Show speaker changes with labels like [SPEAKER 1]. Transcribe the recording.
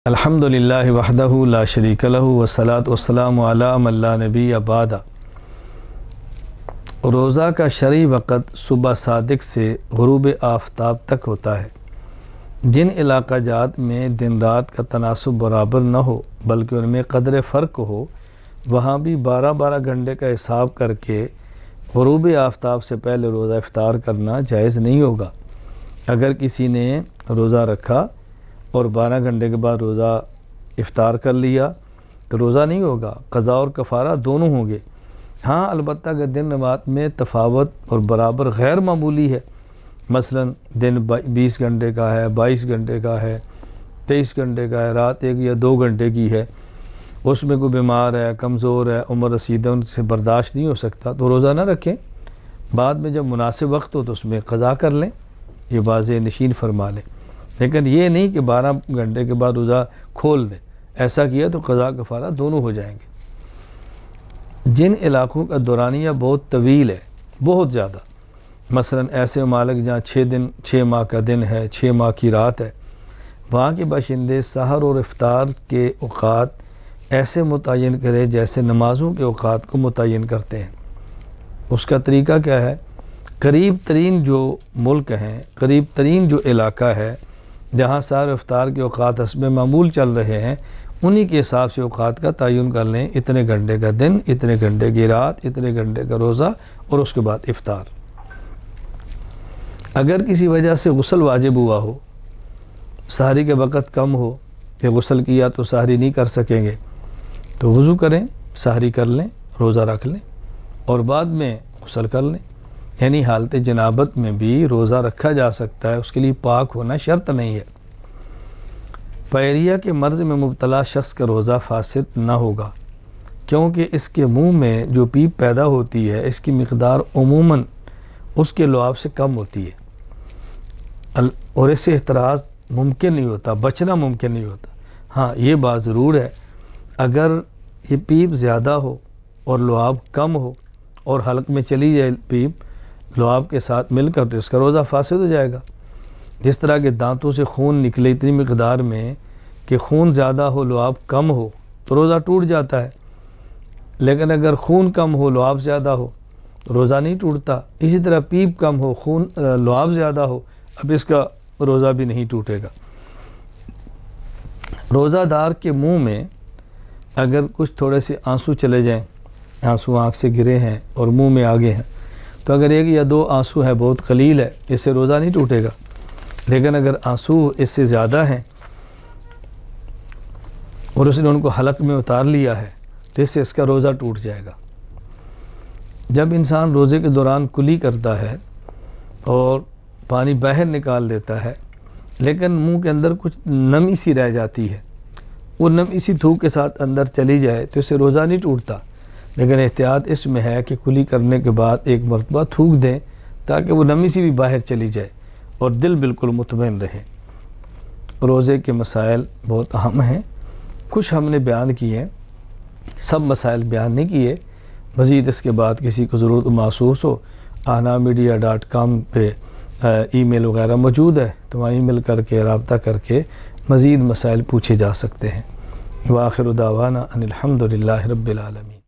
[SPEAKER 1] الحمدللہ وحدہ لا شریک لہ والصلاۃ والسلام علی من لا نبی بعدہ۔ روزہ کا شرعی وقت صبح صادق سے غروب آفتاب تک ہوتا ہے۔ جن علاقہ جات میں دن رات کا تناسب برابر نہ ہو بلکہ ان میں قدر فرق ہو، وہاں بھی 12 گھنٹے کا حساب کر کے غروب آفتاب سے پہلے روزہ افطار کرنا جائز نہیں ہوگا۔ اگر کسی نے روزہ رکھا اور 12 گھنٹے کے بعد روزہ افطار کر لیا تو روزہ نہیں ہوگا، قضا اور کفارہ دونوں ہوں گے۔ ہاں البتہ اگر دن رات میں تفاوت اور برابر غیر معمولی ہے، مثلا دن 20 گھنٹے کا ہے، 22 گھنٹے کا ہے، 23 گھنٹے کا ہے، رات 1 یا 2 گھنٹے کی ہے، اس میں کوئی بیمار ہے، کمزور ہے، عمر رسیدہ ان سے برداشت نہیں ہو سکتا تو روزہ نہ رکھیں، بعد میں جب مناسب وقت ہو تو اس میں قضا کر لیں، یہ واضح نشین فرما لیں، لیکن یہ نہیں کہ 12 گھنٹے کے بعد روزہ کھول دیں، ایسا کیا تو قضا کفارہ دونوں ہو جائیں گے۔ جن علاقوں کا دورانیہ بہت طویل ہے، بہت زیادہ، مثلا ایسے ممالک جہاں 6 ماہ کا دن ہے، 6 ماہ کی رات ہے، وہاں کے باشندے سحر اور افطار کے اوقات ایسے متعین کرے جیسے نمازوں کے اوقات کو متعین کرتے ہیں۔ اس کا طریقہ کیا ہے؟ قریب ترین جو ملک ہیں، قریب ترین جو علاقہ ہے جہاں سحر و افطار کے اوقات حسب معمول چل رہے ہیں، انہی کے حساب سے اوقات کا تعین کر لیں، اتنے گھنٹے کا دن، اتنے گھنٹے کی رات، اتنے گھنٹے کا روزہ اور اس کے بعد افطار۔ اگر کسی وجہ سے غسل واجب ہوا ہو، سحری کے وقت کم ہو کہ غسل کیا تو سحری نہیں کر سکیں گے تو وضو کریں، سحری کر لیں، روزہ رکھ لیں اور بعد میں غسل کر لیں، یعنی حالت جنابت میں بھی روزہ رکھا جا سکتا ہے، اس کے لیے پاک ہونا شرط نہیں ہے۔ پائریا کے مرض میں مبتلا شخص کا روزہ فاسد نہ ہوگا، کیونکہ اس کے منہ میں جو پیپ پیدا ہوتی ہے اس کی مقدار عموماً اس کے لعاب سے کم ہوتی ہے اور اس سے احتراز ممکن نہیں ہوتا، بچنا ممکن نہیں ہوتا۔ ہاں یہ بات ضرور ہے، اگر یہ پیپ زیادہ ہو اور لعاب کم ہو اور حلق میں چلی جائے پیپ لعاب کے ساتھ مل کر تو اس کا روزہ فاسد ہو جائے گا۔ جس طرح کہ دانتوں سے خون نکلے اتنی مقدار میں کہ خون زیادہ ہو لعاب کم ہو تو روزہ ٹوٹ جاتا ہے، لیکن اگر خون کم ہو لعاب زیادہ ہو تو روزہ نہیں ٹوٹتا۔ اسی طرح پیپ کم ہو خون لعاب زیادہ ہو، اب اس کا روزہ بھی نہیں ٹوٹے گا۔ روزہ دار کے منہ میں اگر کچھ تھوڑے سے آنسو چلے جائیں، آنسو آنکھ سے گرے ہیں اور منہ میں آگے ہیں، تو اگر 1 یا 2 آنسو ہے بہت قلیل ہے، اس سے روزہ نہیں ٹوٹے گا، لیکن اگر آنسو اس سے زیادہ ہیں اور اس نے ان کو حلق میں اتار لیا ہے تو اس سے اس کا روزہ ٹوٹ جائے گا۔ جب انسان روزے کے دوران کلی کرتا ہے اور پانی باہر نکال دیتا ہے لیکن منہ کے اندر کچھ نمی سی رہ جاتی ہے، وہ نمی سی تھوک کے ساتھ اندر چلی جائے تو اس سے روزہ نہیں ٹوٹتا، لیکن احتیاط اس میں ہے کہ کلی کرنے کے بعد 1 مرتبہ تھوک دیں تاکہ وہ نمی سی بھی باہر چلی جائے اور دل بالکل مطمئن رہے۔ روزے کے مسائل بہت اہم ہیں، کچھ ہم نے بیان کیے ہیں، سب مسائل بیان نہیں کیے۔ مزید اس کے بعد کسی کو ضرورت محسوس ہو، ahnamedia.com پہ ای میل وغیرہ موجود ہے تو وہاں ای میل کر کے رابطہ کر کے مزید مسائل پوچھے جا سکتے ہیں۔ وآخر دعوانا ان الحمدللہ رب العالمین۔